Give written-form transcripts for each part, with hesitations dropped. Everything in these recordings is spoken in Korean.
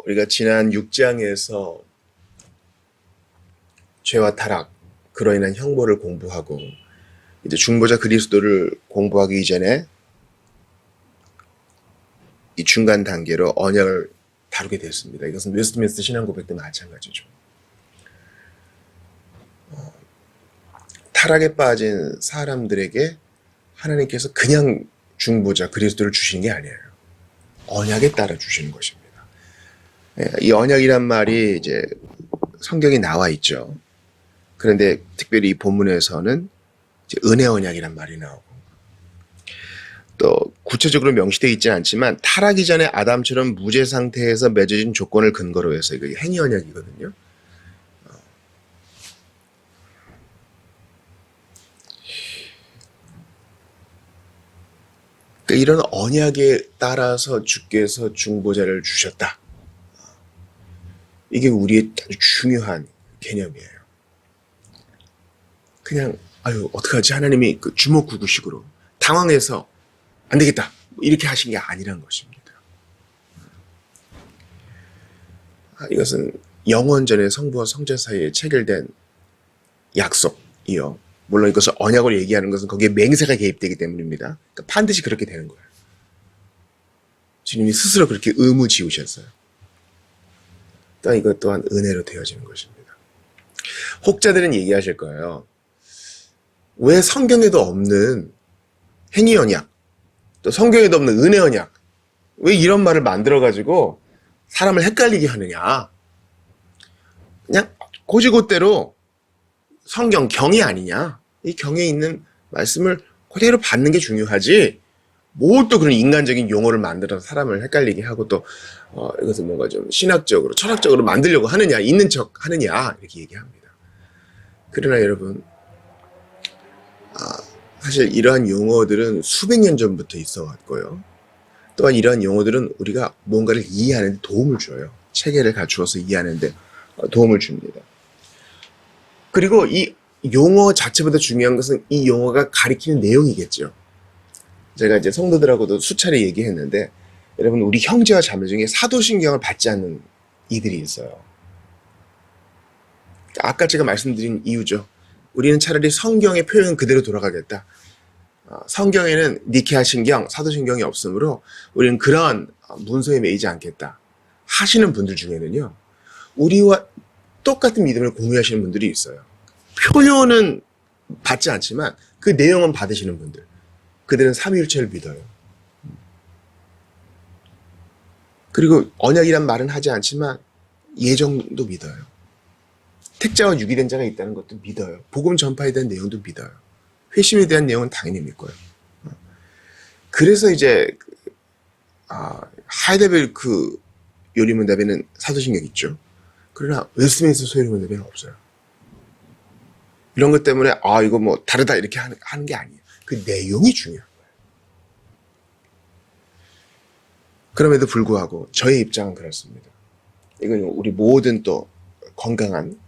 우리가 지난 6장에서 죄와 타락, 그로 인한 형벌을 공부하고 이제 중보자 그리스도를 공부하기 이전에 이 중간 단계로 언약을 다루게 됐습니다. 이것은 웨스트민스터 신앙 고백도 마찬가지죠. 타락에 빠진 사람들에게 하나님께서 그냥 중보자 그리스도를 주신 게 아니에요. 언약에 따라 주시는 것입니다. 이 언약이란 말이 이제 성경에 나와 있죠. 그런데 특별히 이 본문에서는 이제 은혜 언약이란 말이 나오고 또 구체적으로 명시되어 있지는 않지만 타락이 전에 아담처럼 무죄 상태에서 맺어진 조건을 근거로 해서 이거 행위 언약이거든요. 그러니까 이런 언약에 따라서 주께서 중보자를 주셨다. 이게 우리의 아주 중요한 개념이에요. 그냥 어떡하지? 하나님이 그 주먹구구식으로 당황해서 안 되겠다 이렇게 하신 게 아니란 것입니다. 이것은 영원전의 성부와 성자 사이에 체결된 약속이요. 물론 이것을 언약으로 얘기하는 것은 거기에 맹세가 개입되기 때문입니다. 그러니까 반드시 그렇게 되는 거예요. 주님이 스스로 그렇게 의무 지우셨어요. 또 이것 또한 은혜로 되어지는 것입니다. 혹자들은 얘기하실 거예요. 왜 성경에도 없는 행위 언약, 또 성경에도 없는 은혜 언약, 왜 이런 말을 만들어가지고 사람을 헷갈리게 하느냐. 그냥 고지고대로 성경 경이 아니냐. 이 경에 있는 말씀을 그대로 받는 게 중요하지. 뭘 또 그런 인간적인 용어를 만들어서 사람을 헷갈리게 하고 또 이것을 뭔가 좀 신학적으로 철학적으로 만들려고 하느냐, 있는 척 하느냐 이렇게 얘기합니다. 그러나 여러분 사실 이러한 용어들은 수백 년 전부터 있어 왔고요. 또한 이러한 용어들은 우리가 뭔가를 이해하는 데 도움을 줘요. 체계를 갖추어서 이해하는 데 도움을 줍니다. 그리고 이 용어 자체보다 중요한 것은 이 용어가 가리키는 내용이겠죠. 제가 이제 성도들하고도 수차례 얘기했는데 여러분 우리 형제와 자매 중에 사도신경을 받지 않는 이들이 있어요. 아까 제가 말씀드린 이유죠. 우리는 차라리 성경의 표현 그대로 돌아가겠다. 성경에는 니케아 신경, 사도신경이 없으므로 우리는 그런 문서에 매이지 않겠다 하시는 분들 중에는요. 우리와 똑같은 믿음을 공유하시는 분들이 있어요. 표현은 받지 않지만 그 내용은 받으시는 분들. 그들은 삼위일체를 믿어요. 그리고 언약이란 말은 하지 않지만 예정도 믿어요. 택자와 유기된 자가 있다는 것도 믿어요. 복음 전파에 대한 내용도 믿어요. 회심에 대한 내용은 당연히 믿고요. 그래서 이제 하이델베르크 요리문답에는 사도신경 있죠. 그러나 웨스트민스터 소요리문답에는 없어요. 이런 것 때문에 이거 뭐 다르다 이렇게 하는 게 아니에요. 그 내용이 중요한 거예요. 그럼에도 불구하고 저의 입장은 그렇습니다. 이건 우리 모든 또 건강한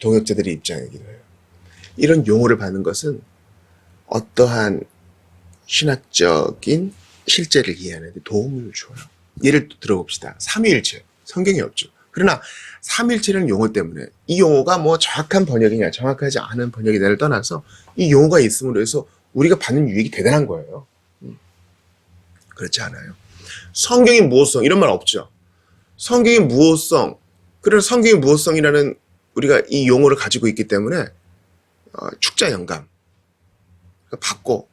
동역자들의 입장이기도 해요. 이런 용어를 받는 것은 어떠한 신학적인 실제를 이해하는 데 도움을 줘요. 예를 들어봅시다. 삼위일체. 성경에 없죠. 그러나 삼위일체라는 용어 때문에 이 용어가 뭐 정확한 번역이냐 정확하지 않은 번역이냐를 떠나서 이 용어가 있음으로 해서 우리가 받는 유익이 대단한 거예요. 그렇지 않아요. 성경의 무호성 이런 말 없죠. 성경의 무호성. 그래서 성경의 무호성이라는 우리가 이 용어를 가지고 있기 때문에 축자 영감 받고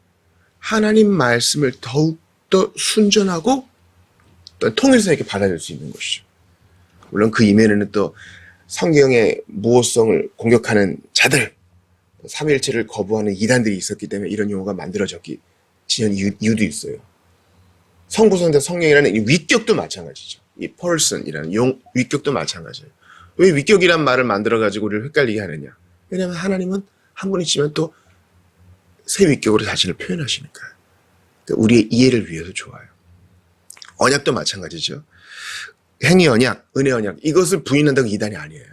하나님 말씀을 더욱더 순전하고 또 통일성 있게 받아들일 수 있는 것이죠. 물론 그 이면에는 또 성경의 무호성을 공격하는 자들, 삼위일체를 거부하는 이단들이 있었기 때문에 이런 용어가 만들어졌기 지난 이유도 있어요. 성부성자 성령이라는 이 위격도 마찬가지죠. 이 person이라는 위격도 마찬가지예요. 왜 위격이란 말을 만들어가지고 우리를 헷갈리게 하느냐. 왜냐하면 하나님은 한 분이시면 또 새 위격으로 자신을 표현하시니까요. 그러니까 우리의 이해를 위해서 좋아요. 언약도 마찬가지죠. 행위 언약, 은혜 언약 이것을 부인한다고 이단이 아니에요.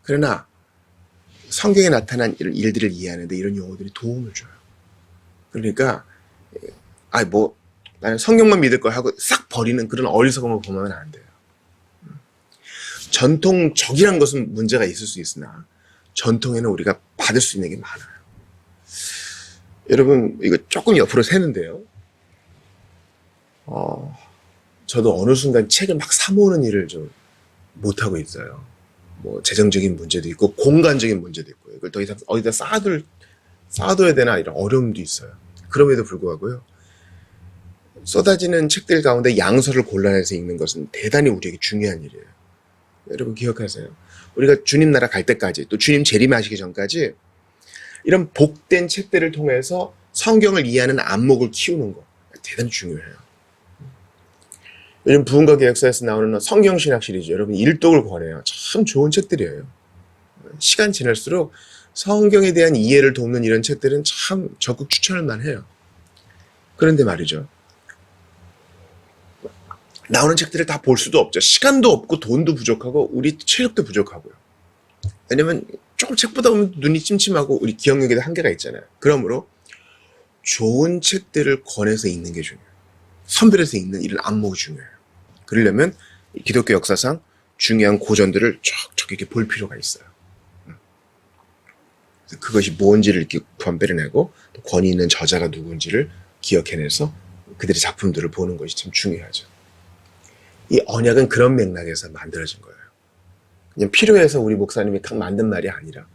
그러나 성경에 나타난 이런 일들을 이해하는데 이런 용어들이 도움을 줘요. 그러니까 나는 성경만 믿을 거야 하고 싹 버리는 그런 어리석음을 보면 안 돼요. 전통적이란 것은 문제가 있을 수 있으나 전통에는 우리가 받을 수 있는 게 많아요. 여러분 이거 조금 옆으로 새는데요. 저도 어느 순간 책을 막 사모으는 일을 좀 못하고 있어요. 뭐 재정적인 문제도 있고 공간적인 문제도 있고 이걸 더 이상 어디다 쌓아둬야 되나 이런 어려움도 있어요. 그럼에도 불구하고요. 쏟아지는 책들 가운데 양서를 골라내서 읽는 것은 대단히 우리에게 중요한 일이에요. 여러분 기억하세요. 우리가 주님 나라 갈 때까지 또 주님 재림하시기 전까지 이런 복된 책들을 통해서 성경을 이해하는 안목을 키우는 거 대단히 중요해요. 요즘 부흥과 개혁사에서 나오는 성경신학 시리즈 여러분 일독을 권해요. 참 좋은 책들이에요. 시간 지날수록 성경에 대한 이해를 돕는 이런 책들은 참 적극 추천할 만해요. 그런데 말이죠. 나오는 책들을 다 볼 수도 없죠. 시간도 없고 돈도 부족하고 우리 체력도 부족하고요. 왜냐면 조금 책 보다 보면 눈이 찜찜하고 우리 기억력에도 한계가 있잖아요. 그러므로 좋은 책들을 권해서 읽는 게 중요해요. 선별해서 읽는 이런 안목이 중요해요. 그러려면 기독교 역사상 중요한 고전들을 쫙 이렇게 볼 필요가 있어요. 그것이 뭔지를 이렇게 구분해내고 또 권위 있는 저자가 누군지를 기억해내서 그들의 작품들을 보는 것이 참 중요하죠. 이 언약은 그런 맥락에서 만들어진 거예요. 그냥 필요해서 우리 목사님이 만든 말이 아니라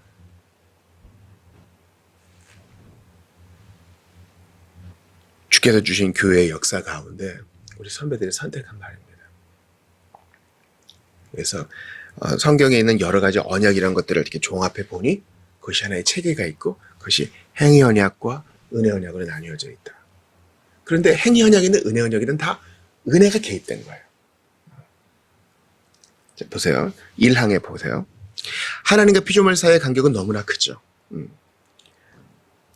주께서 주신 교회의 역사 가운데 우리 선배들이 선택한 말입니다. 그래서 성경에 있는 여러 가지 언약이라는 것들을 이렇게 종합해 보니 그것이 하나의 체계가 있고 그것이 행위 언약과 은혜 언약으로 나뉘어져 있다. 그런데 행위 언약이든 은혜 언약이든 다 은혜가 개입된 거예요. 자, 보세요. 1항에 보세요. 하나님과 피조물 사이의 간격은 너무나 크죠.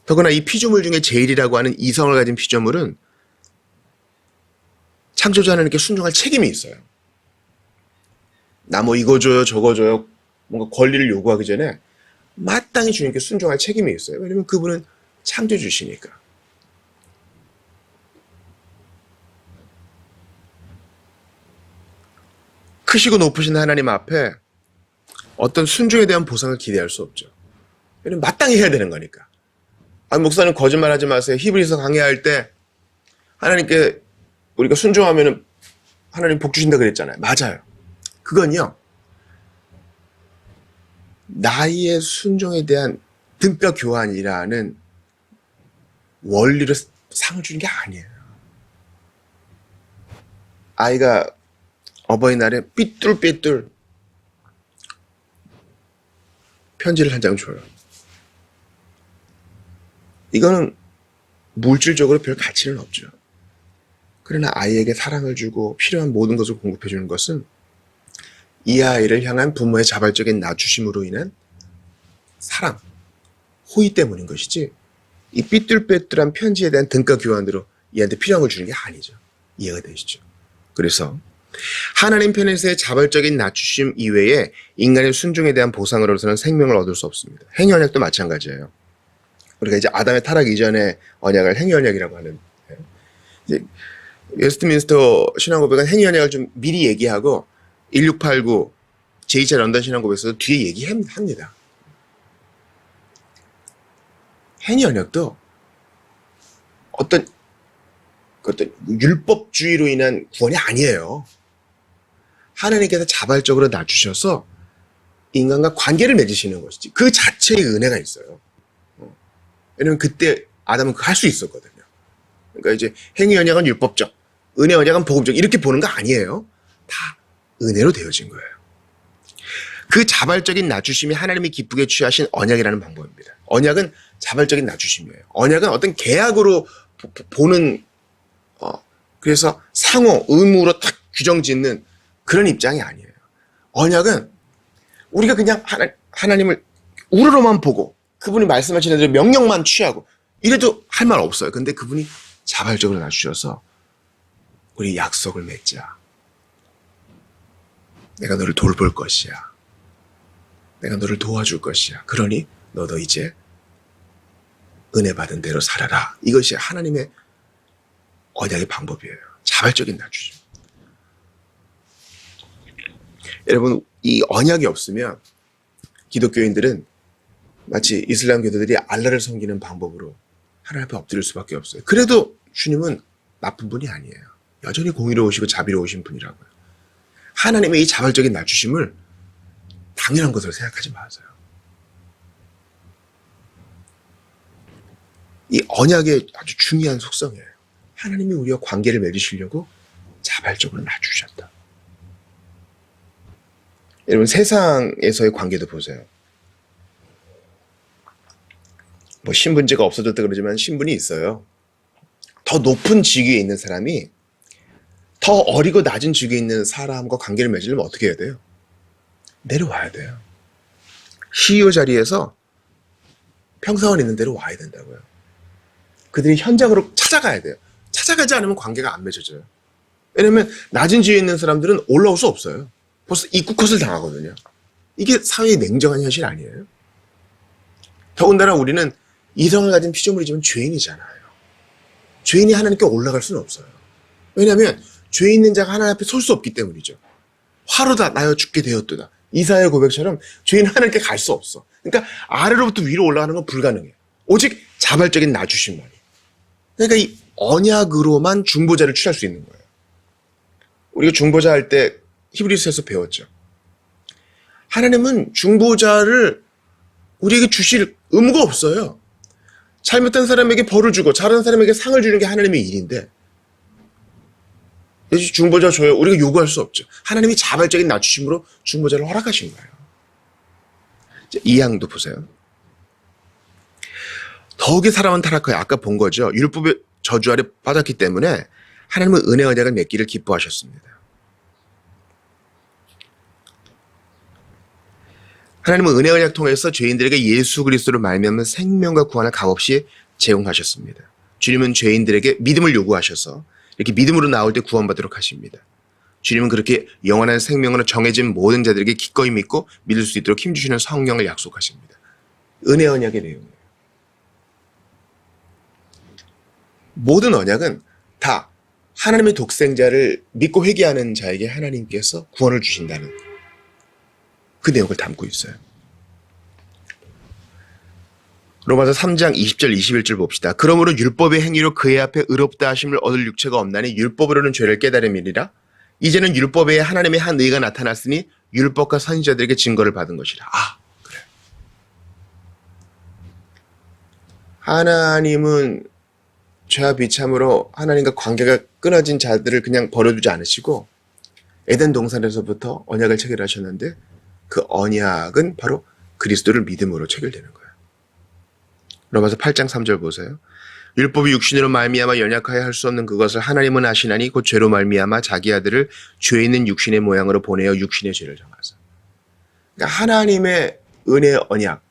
더구나 이 피조물 중에 제일이라고 하는 이성을 가진 피조물은 창조자 하나님께 순종할 책임이 있어요. 나 뭐 이거 줘요 저거 줘요 뭔가 권리를 요구하기 전에 마땅히 주님께 순종할 책임이 있어요. 왜냐면 그분은 창조주시니까. 크시고 높으신 하나님 앞에 어떤 순종에 대한 보상을 기대할 수 없죠. 왜냐면 마땅히 해야 되는 거니까. 목사님 거짓말하지 마세요. 히브리서 강의할 때 하나님께 우리가 순종하면 하나님 복 주신다 그랬잖아요. 맞아요. 그건요. 나의 순종에 대한 등가 교환이라는 원리로 상을 주는 게 아니에요. 아이가 어버이날에 삐뚤빼뚤 편지를 한 장 줘요. 이거는 물질적으로 별 가치는 없죠. 그러나 아이에게 사랑을 주고 필요한 모든 것을 공급해 주는 것은 이 아이를 향한 부모의 자발적인 낮추심으로 인한 사랑, 호의 때문인 것이지 이 삐뚤빼뚤한 편지에 대한 등가 교환으로 얘한테 필요한 걸 주는 게 아니죠. 이해가 되시죠? 그래서 하나님 편에서의 자발적인 낮추심 이외에 인간의 순종에 대한 보상으로서는 생명을 얻을 수 없습니다. 행위 언약도 마찬가지예요. 우리가 이제 아담의 타락 이전의 언약을 행위 언약이라고 하는, 이제 웨스트민스터 신앙고백은 행위 언약을 좀 미리 얘기하고 1689 제2차 런던 신앙고백에서도 뒤에 얘기합니다. 행위 언약도 어떤 율법주의로 인한 구원이 아니에요. 하나님께서 자발적으로 낮추셔서 인간과 관계를 맺으시는 것이지 그 자체의 은혜가 있어요. 왜냐면 그때 아담은 그거 할 수 있었거든요. 그러니까 이제 행위 언약은 율법적, 은혜 언약은 복음적 이렇게 보는 거 아니에요. 다 은혜로 되어진 거예요. 그 자발적인 낮추심이 하나님이 기쁘게 취하신 언약이라는 방법입니다. 언약은 자발적인 낮추심이에요. 언약은 어떤 계약으로 보는 그래서 상호, 의무로 딱 규정 짓는 그런 입장이 아니에요. 언약은 우리가 그냥 하나님을 우러러만 보고 그분이 말씀하시는 대로 명령만 취하고 이래도 할 말 없어요. 근데 그분이 자발적으로 낮추셔서 우리 약속을 맺자. 내가 너를 돌볼 것이야. 내가 너를 도와줄 것이야. 그러니 너도 이제 은혜 받은 대로 살아라. 이것이 하나님의 언약의 방법이에요. 자발적인 낮추심. 여러분 이 언약이 없으면 기독교인들은 마치 이슬람 교도들이 알라를 섬기는 방법으로 하나님 앞에 엎드릴 수밖에 없어요. 그래도 주님은 나쁜 분이 아니에요. 여전히 공의로우시고 자비로우신 분이라고요. 하나님의 이 자발적인 낮추심을 당연한 것으로 생각하지 마세요. 이 언약의 아주 중요한 속성이에요. 하나님이 우리와 관계를 맺으시려고 자발적으로 낮추셨다. 여러분, 세상에서의 관계도 보세요. 뭐 신분제가 없어졌다 그러지만 신분이 있어요. 더 높은 직위에 있는 사람이 더 어리고 낮은 직위에 있는 사람과 관계를 맺으려면 어떻게 해야 돼요? 내려와야 돼요. CEO 자리에서 평사원 있는 데로 와야 된다고요. 그들이 현장으로 찾아가야 돼요. 찾아가지 않으면 관계가 안 맺어져요. 왜냐면 낮은 지위에 있는 사람들은 올라올 수 없어요. 벌써 입국컷을 당하거든요. 이게 사회의 냉정한 현실 아니에요? 더군다나 우리는 이성을 가진 피조물이지만 죄인이잖아요. 죄인이 하나님께 올라갈 수는 없어요. 왜냐하면 죄 있는 자가 하나님 앞에 설 수 없기 때문이죠. 화로다 나여 죽게 되었도다. 이사야의 고백처럼 죄인은 하나님께 갈 수 없어. 그러니까 아래로부터 위로 올라가는 건 불가능해요. 오직 자발적인 낮추심만이. 그러니까 이 언약으로만 중보자를 취할 수 있는 거예요. 우리가 중보자 할 때 히브리서에서 배웠죠. 하나님은 중보자를 우리에게 주실 의무가 없어요. 잘못한 사람에게 벌을 주고 잘한 사람에게 상을 주는 게 하나님의 일인데 중보자 줘요. 우리가 요구할 수 없죠. 하나님이 자발적인 낮추심으로 중보자를 허락하신 거예요. 이 양도 보세요. 더욱이 사람은 타락하여 아까 본 거죠. 율법의 저주 아래 빠졌기 때문에 하나님은 은혜 언약을 맺기를 기뻐하셨습니다. 하나님은 은혜 언약 통해서 죄인들에게 예수 그리스도로 말미암은 생명과 구원을 값없이 제공하셨습니다. 주님은 죄인들에게 믿음을 요구하셔서 이렇게 믿음으로 나올 때 구원받도록 하십니다. 주님은 그렇게 영원한 생명으로 정해진 모든 자들에게 기꺼이 믿고 믿을 수 있도록 힘주시는 성령을 약속하십니다. 은혜 언약의 내용이에요. 모든 언약은 다 하나님의 독생자를 믿고 회개하는 자에게 하나님께서 구원을 주신다는 그 내용을 담고 있어요. 로마서 3장 20절 21절 봅시다. 그러므로 율법의 행위로 그의 앞에 의롭다 하심을 얻을 육체가 없나니 율법으로는 죄를 깨달음이니라. 이제는 율법에 하나님의 한 의가 나타났으니 율법과 선지자들에게 증거를 받은 것이라. 아, 그래. 하나님은 죄와 비참으로 하나님과 관계가 끊어진 자들을 그냥 버려두지 않으시고 에덴 동산에서부터 언약을 체결하셨는데 그 언약은 바로 그리스도를 믿음으로 체결되는 거예요. 로마서 8장 3절 보세요. 율법이 육신으로 말미암아 연약하여 할 수 없는 그것을 하나님은 아시나니 곧 죄로 말미암아 자기 아들을 죄 있는 육신의 모양으로 보내어 육신의 죄를 정하사. 그러니까 하나님의 은혜 언약,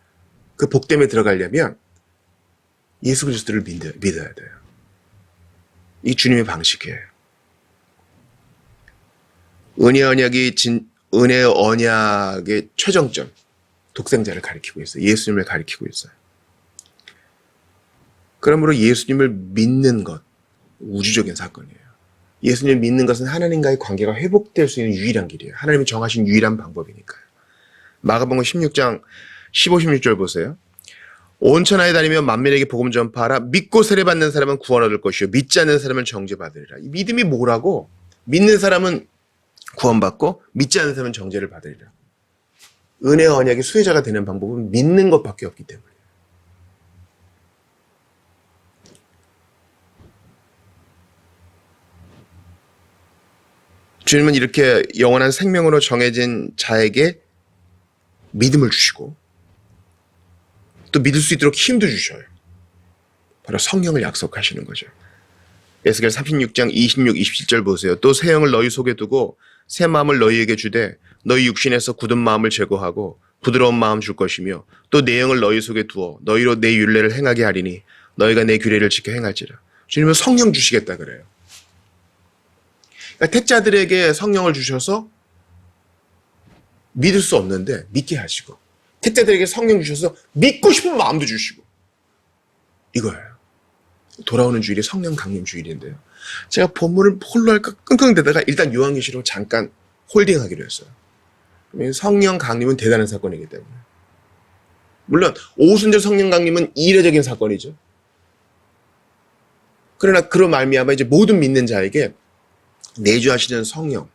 그 복됨에 들어가려면 예수 그리스도를 믿어야 돼요. 이 주님의 방식이에요. 은혜 언약의 최정점, 독생자를 가리키고 있어요. 예수님을 가리키고 있어요. 그러므로 예수님을 믿는 것, 우주적인 사건이에요. 예수님을 믿는 것은 하나님과의 관계가 회복될 수 있는 유일한 길이에요. 하나님이 정하신 유일한 방법이니까요. 마가복음 16장 15, 16절 보세요. 온 천하에 다니며 만민에게 복음 전파하라. 믿고 세례받는 사람은 구원 얻을 것이요 믿지 않는 사람은 정죄받으리라. 이 믿음이 뭐라고? 믿는 사람은 구원받고 믿지 않는 사람은 정죄를 받으리라. 은혜 언약의 수혜자가 되는 방법은 믿는 것밖에 없기 때문에. 주님은 이렇게 영원한 생명으로 정해진 자에게 믿음을 주시고 또 믿을 수 있도록 힘도 주셔요. 바로 성령을 약속하시는 거죠. 에스겔 36장 26, 27절 보세요. 또 새 영을 너희 속에 두고 새 마음을 너희에게 주되 너희 육신에서 굳은 마음을 제거하고 부드러운 마음 줄 것이며 또 내 영을 너희 속에 두어 너희로 내 율례를 행하게 하리니 너희가 내 규례를 지켜 행할지라. 주님은 성령 주시겠다 그래요. 그러니까 택자들에게 성령을 주셔서 믿을 수 없는데 믿게 하시고 택자들에게 성령 주셔서 믿고 싶은 마음도 주시고 이거예요. 돌아오는 주일이 성령 강림 주일인데요. 제가 본문을 홀로 할까 끙끙대다가 일단 요한계시록 잠깐 홀딩하기로 했어요. 성령 강림은 대단한 사건이기 때문에. 물론 오순절 성령 강림은 이례적인 사건이죠. 그러나 그로 말미암아 이제 모든 믿는 자에게 내주하시는 성령,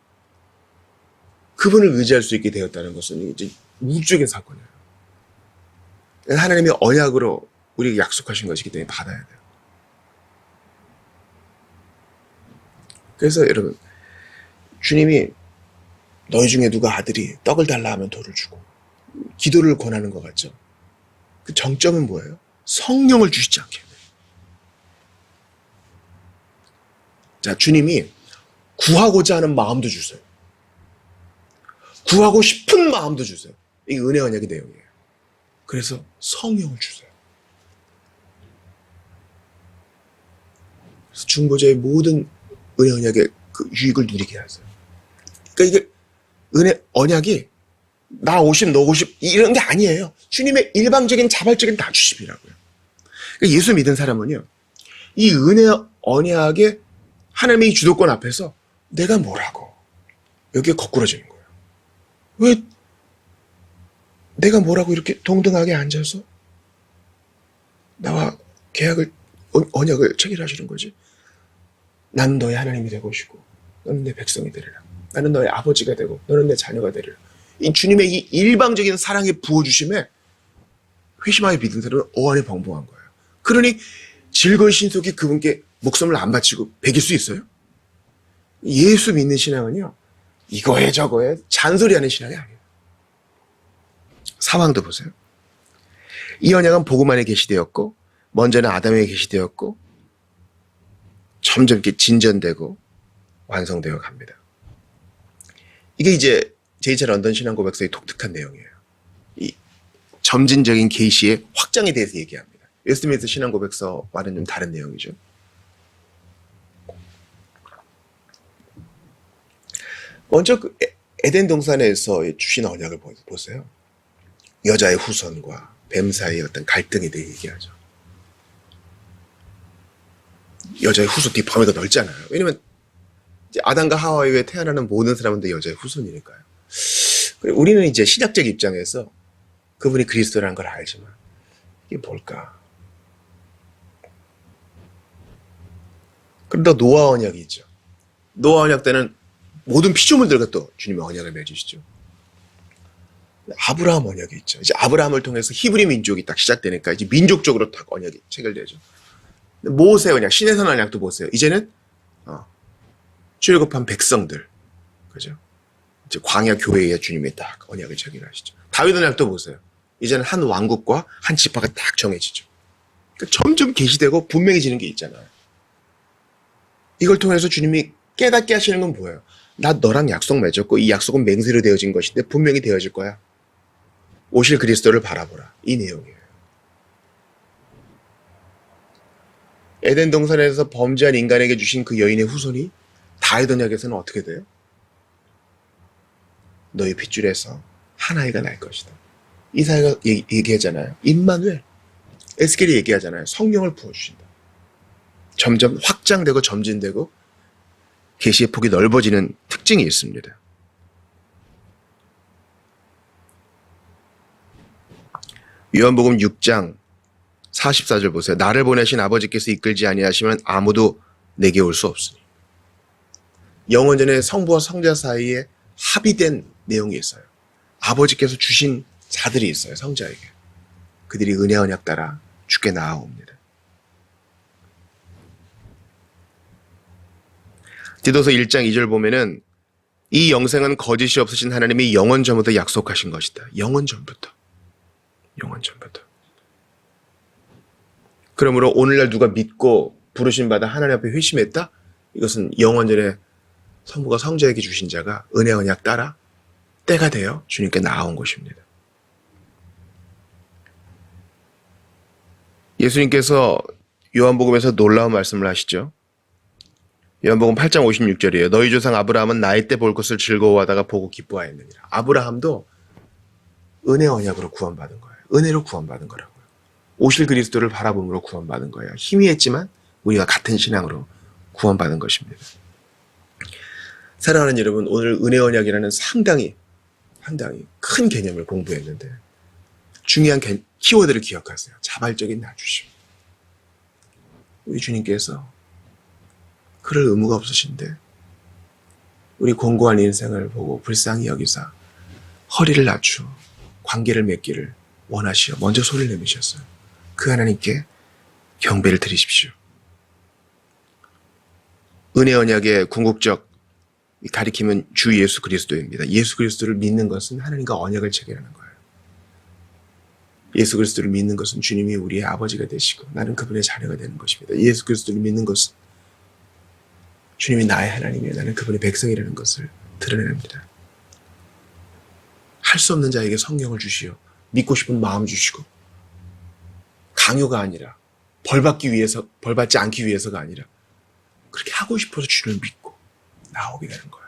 그분을 의지할 수 있게 되었다는 것은 이제 우주적인 사건이에요. 하나님의 언약으로 우리에게 약속하신 것이기 때문에 받아야 돼요. 그래서 여러분, 주님이 너희 중에 누가 아들이 떡을 달라 하면 돌을 주고 기도를 권하는 것 같죠? 그 정점은 뭐예요? 성령을 주시지 않게. 자, 주님이 구하고자 하는 마음도 주세요. 구하고 싶은 마음도 주세요. 이게 은혜 언약의 내용이에요. 그래서 성령을 주세요. 그래서 중보자의 모든 은혜 언약의 그 유익을 누리게 하세요. 그러니까 이게 은혜 언약이 나 50, 너 50 이런 게 아니에요. 주님의 일방적인 자발적인 낮추심이라고요. 그러니까 예수 믿은 사람은요, 이 은혜 언약의 하나님의 주도권 앞에서 내가 뭐라고 여기에 거꾸러지는 거예요. 왜 내가 뭐라고 이렇게 동등하게 앉아서 나와 계약을, 언약을 체결하시는 거지? 나는 너의 하나님이 되고 싶고 너는 내 백성이 되리라. 나는 너의 아버지가 되고 너는 내 자녀가 되리라. 이 주님의 이 일방적인 사랑의 부어주심에 회심하게 믿은 사람은 어안이 벙벙한 거예요. 그러니 즐거운 신속히 그분께 목숨을 안 바치고 배길 수 있어요? 예수 믿는 신앙은요, 이거에 저거에 잔소리하는 신앙이 아니에요. 상황도 보세요. 이 언약은 복음 안에 계시되었고 먼저는 아담에게 계시되었고 점점 이렇게 진전되고 완성되어 갑니다. 이게 이제 제2차 런던 신앙고백서의 독특한 내용이에요. 이 점진적인 계시의 확장에 대해서 얘기합니다. 웨스트민스터 신앙고백서와는 좀 다른 내용이죠. 먼저 그 에덴 동산에서 주신 언약을 보세요. 여자의 후손과 뱀 사이의 어떤 갈등에 대해 얘기하죠. 여자의 후손 뒤 범위가 넓잖아요. 왜냐면 이제 아담과 하와 이후에 태어나는 모든 사람은 다 여자의 후손이니까요. 우리는 이제 신약적 입장에서 그분이 그리스도라는 걸 알지만 이게 뭘까? 그런데 노아 언약이 있죠. 노아 언약 때는 모든 피조물들과 또 주님의 언약을 맺으시죠. 아브라함 언약이 있죠. 이제 아브라함을 통해서 히브리 민족이 딱 시작되니까 이제 민족적으로 딱 언약이 체결되죠. 모세 언약, 시내산 언약도 보세요. 이제는 출애굽한 백성들, 그죠? 이제 광야 교회에 주님이 딱 언약을 체결하시죠. 다윗 언약도 보세요. 이제는 한 왕국과 한 지파가 딱 정해지죠. 그러니까 점점 계시되고 분명해지는 게 있잖아요. 이걸 통해서 주님이 깨닫게 하시는 건 뭐예요? 나 너랑 약속 맺었고 이 약속은 맹세로 되어진 것인데 분명히 되어질 거야. 오실 그리스도를 바라보라. 이 내용이에요. 에덴 동산에서 범죄한 인간에게 주신 그 여인의 후손이 다윗 언약에서는 어떻게 돼요? 너의 핏줄에서 한 아이가 날 것이다. 이사야가 얘기하잖아요. 임마누엘. 에스겔이 얘기하잖아요. 성령을 부어주신다. 점점 확장되고 점진되고 계시의 폭이 넓어지는 특징이 있습니다. 요한복음 6장 44절 보세요. 나를 보내신 아버지께서 이끌지 아니하시면 아무도 내게 올 수 없으니. 영원전에 성부와 성자 사이에 합의된 내용이 있어요. 아버지께서 주신 자들이 있어요. 성자에게. 그들이 은혜 언약 따라 주께 나아옵니다. 디도서 1장 2절 보면은 이 영생은 거짓이 없으신 하나님이 영원 전부터 약속하신 것이다. 영원 전부터. 영원 전부터. 그러므로 오늘날 누가 믿고 부르신 바다 하나님 앞에 회심했다? 이것은 영원전에 성부가 성자에게 주신 자가 은혜 언약 따라 때가 되어 주님께 나아온 것입니다. 예수님께서 요한복음에서 놀라운 말씀을 하시죠. 요한복음 8장 56절이에요. 너희 조상 아브라함은 나이 때 볼 것을 즐거워하다가 보고 기뻐하였느니라. 아브라함도 은혜 언약으로 구원받은 거예요. 은혜로 구원받은 거라고요. 오실 그리스도를 바라봄으로 구원받은 거예요. 희미했지만 우리가 같은 신앙으로 구원받은 것입니다. 사랑하는 여러분, 오늘 은혜 언약이라는 상당히 상당히 큰 개념을 공부했는데 중요한 키워드를 기억하세요. 자발적인 낮추심. 우리 주님께서 그럴 의무가 없으신데 우리 공고한 인생을 보고 불쌍히 여기사 허리를 낮추어 관계를 맺기를 원하시어 먼저 소리를 내미셨어요. 그 하나님께 경배를 드리십시오. 은혜 언약의 궁극적 가리킴은 주 예수 그리스도입니다. 예수 그리스도를 믿는 것은 하나님과 언약을 체결하는 거예요. 예수 그리스도를 믿는 것은 주님이 우리의 아버지가 되시고 나는 그분의 자녀가 되는 것입니다. 예수 그리스도를 믿는 것은 주님이 나의 하나님이요 나는 그분의 백성이라는 것을 드러냅니다. 할 수 없는 자에게 성령을 주시어 믿고 싶은 마음 주시고 강요가 아니라 벌받지 않기 위해서가 아니라 그렇게 하고 싶어서 주를 믿고 나오게 되는 거예요.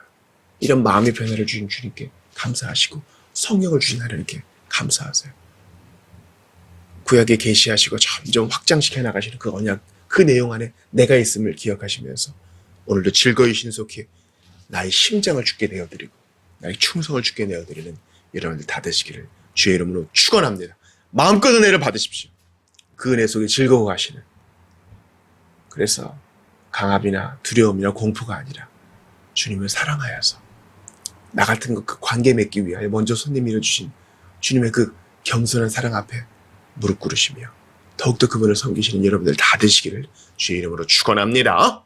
이런 마음의 변화를 주신 주님께 감사하시고 성령을 주신 하나님께 감사하세요. 구약에 계시하시고 점점 확장시켜 나가시는 그 언약, 그 내용 안에 내가 있음을 기억하시면서 오늘도 즐거이 신속히 나의 심장을 주께 내어드리고 나의 충성을 주께 내어드리는 여러분들 다 되시기를 주의 이름으로 축원합니다. 마음껏 은혜를 받으십시오. 그 은혜 속에 즐거워 가시는. 그래서 강압이나 두려움이나 공포가 아니라 주님을 사랑하여서 나 같은 그 관계 맺기 위하여 먼저 손 밀어주신 주님의 그 겸손한 사랑 앞에 무릎 꿇으시며 더욱더 그분을 섬기시는 여러분들 다 되시기를 주의 이름으로 축원합니다.